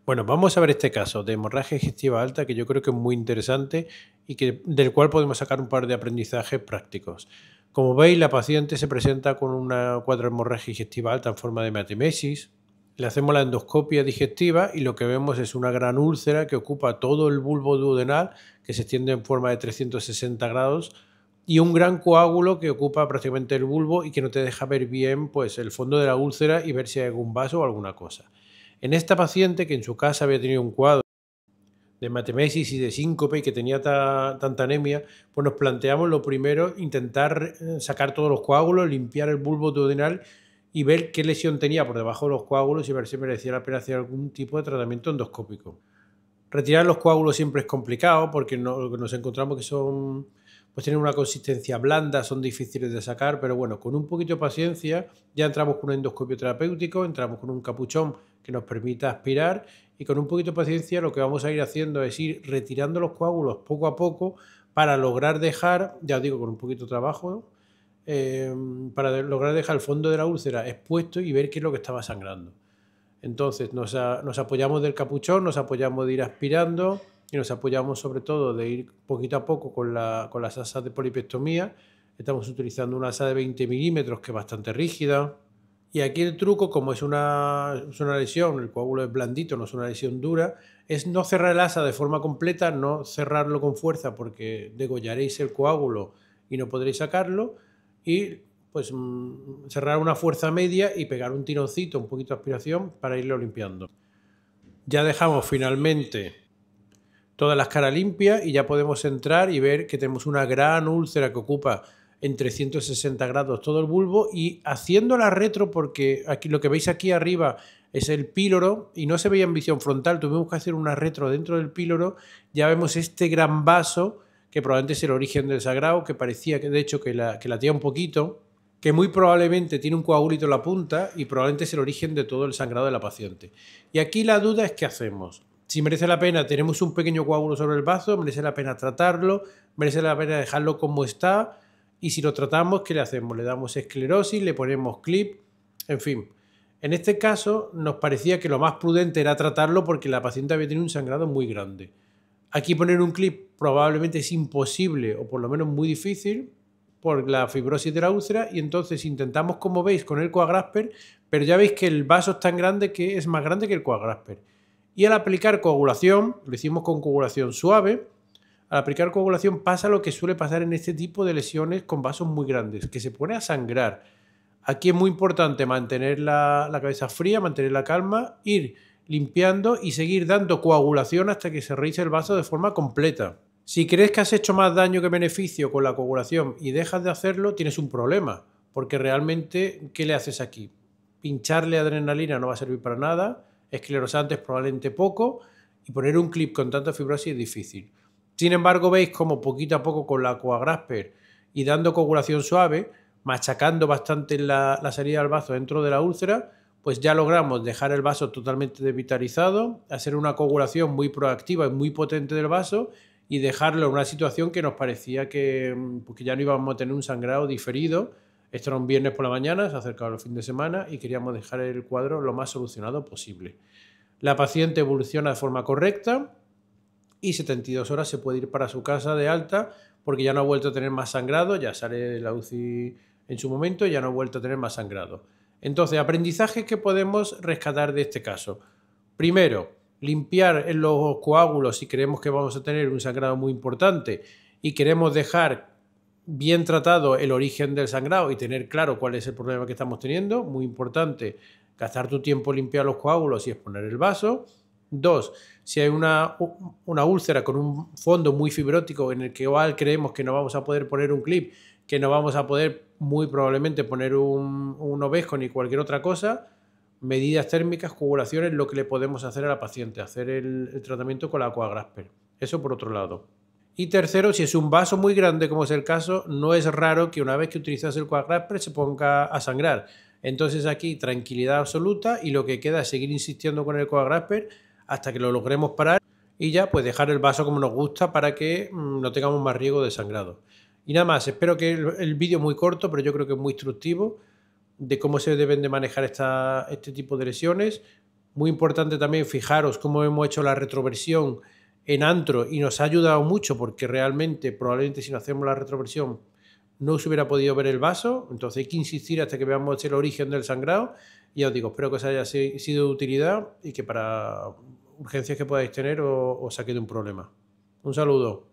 Bueno, vamos a ver este caso de hemorragia digestiva alta que yo creo que es muy interesante y del cual podemos sacar un par de aprendizajes prácticos. Como veis, la paciente se presenta con una cuadro de hemorragia digestiva alta en forma de hematemesis. Le hacemos la endoscopia digestiva y lo que vemos es una gran úlcera que ocupa todo el bulbo duodenal, que se extiende en forma de 360 grados, y un gran coágulo que ocupa prácticamente el bulbo y que no te deja ver bien pues, el fondo de la úlcera y ver si hay algún vaso o alguna cosa. En esta paciente, que en su casa había tenido un cuadro de hematemesis y de síncope y que tenía tanta anemia, pues nos planteamos lo primero, intentar sacar todos los coágulos, limpiar el bulbo duodenal y ver qué lesión tenía por debajo de los coágulos y ver si merecía la pena hacer algún tipo de tratamiento endoscópico. Retirar los coágulos siempre es complicado porque nos encontramos que son, pues tienen una consistencia blanda, son difíciles de sacar, pero bueno, con un poquito de paciencia ya entramos con un endoscopio terapéutico, entramos con un capuchón que nos permita aspirar y con un poquito de paciencia lo que vamos a ir haciendo es ir retirando los coágulos poco a poco para lograr dejar, ya os digo, con un poquito de trabajo, para lograr dejar el fondo de la úlcera expuesto y ver qué es lo que estaba sangrando. Entonces nos apoyamos del capuchón, nos apoyamos de ir aspirando y nos apoyamos sobre todo de ir poquito a poco con las asas de polipectomía. Estamos utilizando una asa de 20 milímetros que es bastante rígida. Y aquí el truco, como es una lesión, el coágulo es blandito, no es una lesión dura, es no cerrar el asa de forma completa, no cerrarlo con fuerza porque degollaréis el coágulo y no podréis sacarlo, y pues cerrar una fuerza media y pegar un tironcito, un poquito de aspiración para irlo limpiando. Ya dejamos finalmente todas las caras limpias y ya podemos entrar y ver que tenemos una gran úlcera que ocupa en 360 grados todo el bulbo, y haciendo la retro, porque aquí lo que veis aquí arriba es el píloro y no se veía en visión frontal, tuvimos que hacer una retro dentro del píloro, ya vemos este gran vaso que probablemente es el origen del sangrado, que parecía que de hecho que latía un poquito, que muy probablemente tiene un coagulito en la punta y probablemente es el origen de todo el sangrado de la paciente. Y aquí la duda es qué hacemos. Si merece la pena, tenemos un pequeño coágulo sobre el bazo, merece la pena tratarlo, merece la pena dejarlo como está, y si lo tratamos, ¿qué le hacemos? Le damos esclerosis, le ponemos clip, en fin. En este caso nos parecía que lo más prudente era tratarlo porque la paciente había tenido un sangrado muy grande. Aquí poner un clip probablemente es imposible o por lo menos muy difícil por la fibrosis de la úlcera, y entonces intentamos, como veis, con el coagrasper, pero ya veis que el vaso es tan grande que es más grande que el coagrasper. Y al aplicar coagulación, lo hicimos con coagulación suave, al aplicar coagulación pasa lo que suele pasar en este tipo de lesiones con vasos muy grandes, que se pone a sangrar. Aquí es muy importante mantener la cabeza fría, mantener la calma, ir limpiando y seguir dando coagulación hasta que se rehice el vaso de forma completa. Si crees que has hecho más daño que beneficio con la coagulación y dejas de hacerlo, tienes un problema, porque realmente, ¿qué le haces aquí? Pincharle adrenalina no va a servir para nada, esclerosantes probablemente poco, y poner un clip con tanta fibrosis es difícil. Sin embargo, veis como poquito a poco con la coagrasper y dando coagulación suave, machacando bastante la salida del vaso dentro de la úlcera, pues ya logramos dejar el vaso totalmente devitalizado, hacer una coagulación muy proactiva y muy potente del vaso y dejarlo en una situación que nos parecía que ya no íbamos a tener un sangrado diferido. Esto era un viernes por la mañana, se acercaba el fin de semana y queríamos dejar el cuadro lo más solucionado posible. La paciente evoluciona de forma correcta y 72 horas se puede ir para su casa de alta porque ya no ha vuelto a tener más sangrado, ya sale de la UCI en su momento y ya no ha vuelto a tener más sangrado. Entonces, aprendizajes que podemos rescatar de este caso. Primero, limpiar en los coágulos si creemos que vamos a tener un sangrado muy importante y queremos dejar bien tratado el origen del sangrado y tener claro cuál es el problema que estamos teniendo. Muy importante, gastar tu tiempo en limpiar los coágulos y exponer el vaso. Dos, si hay una úlcera con un fondo muy fibrótico en el que igual creemos que no vamos a poder poner un clip, que no vamos a poder muy probablemente poner un Ovesco ni cualquier otra cosa, medidas térmicas, coagulaciones, lo que le podemos hacer a la paciente, hacer el tratamiento con la coagrasper. Eso por otro lado. Y tercero, si es un vaso muy grande, como es el caso, no es raro que una vez que utilizas el coagrasper se ponga a sangrar. Entonces aquí tranquilidad absoluta y lo que queda es seguir insistiendo con el coagrasper hasta que lo logremos parar y ya pues dejar el vaso como nos gusta para que no tengamos más riesgo de sangrado. Y nada más, espero que el vídeo es muy corto, pero yo creo que es muy instructivo de cómo se deben de manejar este tipo de lesiones. Muy importante también fijaros cómo hemos hecho la retroversión en antro y nos ha ayudado mucho porque realmente, probablemente si no hacemos la retroversión no se hubiera podido ver el vaso, entonces hay que insistir hasta que veamos el origen del sangrado. Y ya os digo, espero que os haya sido de utilidad y que para urgencias que podáis tener os saque de un problema. Un saludo.